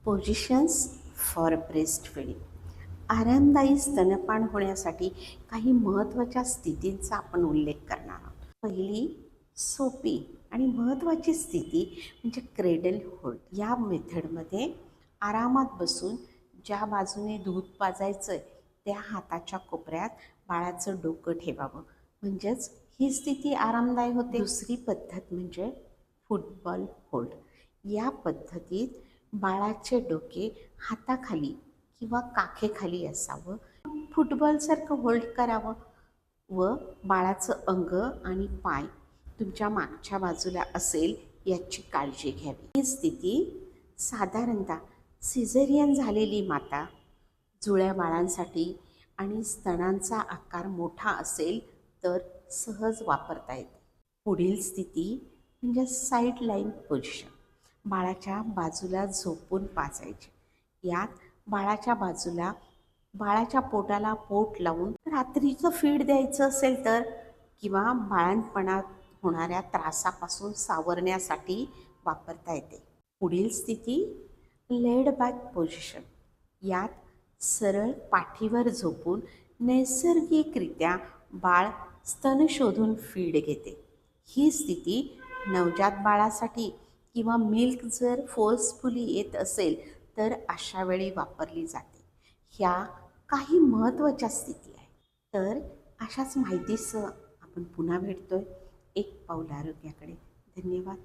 Positions for breast feeding. आरामदायी स्तनपान होण्यासाठी काही महत्त्वाच्या स्थितींचा आपण उल्लेख करणार आहोत. पहिली सोपी आणि महत्त्वाची स्थिती म्हणजे क्रेडल होल्ड. या मेथडमध्ये आरामात बसून ज्या बाजूने दूध पाजायचं आहे त्या हाताच्या कोपऱ्यात बाळाचं डोकं ठेवावं, म्हणजेच ही स्थिती आरामदायी होते. दुसरी पद्धत म्हणजे फुटबॉल होल्ड. या पद्धतीत बाळाचे डोके हाताखाली किंवा काखेखाली असावं, फुटबॉलसारखं होल्ड करावं व बाळाचं अंग आणि पाय तुमच्या मागच्या बाजूला असेल याची काळजी घ्यावी. ही स्थिती साधारणतः सिझेरियन झालेली माता, जुळ्या बाळांसाठी आणि स्तनांचा आकार मोठा असेल तर सहज वापरता येते. पुढील स्थिती म्हणजे साईड लाईन पोझिशन. बाळाच्या बाजूला झोपून पाजायचे. यात बाळाच्या पोटाला पोट लावून रात्रीचं फीड द्यायचं असेल तर, किंवा बाळंतपणात होणाऱ्या त्रासापासून सावरण्यासाठी वापरता येते. पुढील स्थिती लेड बॅक पोझिशन. यात सरळ पाठीवर झोपून नैसर्गिकरित्या बाळ स्तन शोधून फीड घेते. ही स्थिती नवजात बाळासाठी किंवा मिल्क जर फोर्सफुली येत असेल तर अशा वेळी वापरली जाते. ह्या काही महत्त्वाच्या स्थिती आहेत. तर अशाच माहितीसह आपण पुन्हा भेटतोय एक पाऊल आरोग्याकडे. धन्यवाद.